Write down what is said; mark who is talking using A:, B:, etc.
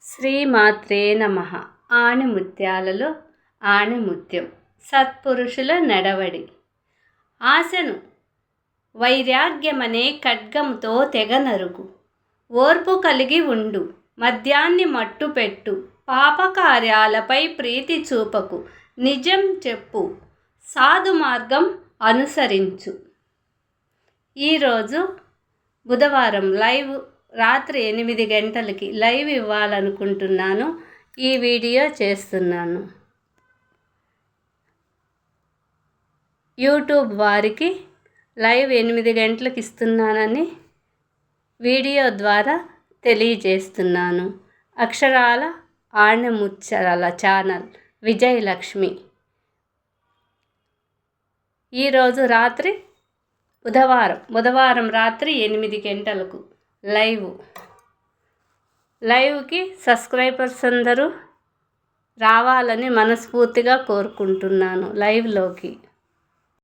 A: శ్రీమాత్రే నమః. ఆణిముత్యాలలో ఆణిముత్యం సత్పురుషుల నడవడి. ఆశను వైరాగ్యమనే ఖడ్గముతో తెగనరుగు. ఓర్పు కలిగి ఉండు, మద్యాన్ని మట్టుపెట్టు. పాపకార్యాలపై ప్రీతి చూపకు, నిజం చెప్పు, సాధు మార్గం అనుసరించు. ఈరోజు బుధవారం లైవ్ రాత్రి 8 గంటలకి లైవ్ ఇవ్వాలనుకుంటున్నాను. ఈ వీడియో చేస్తున్నాను. యూట్యూబ్ వారికి లైవ్ 8 గంటలకు ఇస్తున్నానని వీడియో ద్వారా తెలియజేస్తున్నాను. అక్షరాల ఆణిముత్యాల ఛానల్ విజయలక్ష్మి. ఈరోజు రాత్రి బుధవారం రాత్రి 8 గంటలకు లైవ్కి సబ్స్క్రైబర్స్ అందరూ రావాలని మనస్ఫూర్తిగా కోరుకుంటున్నాను లైవ్లోకి.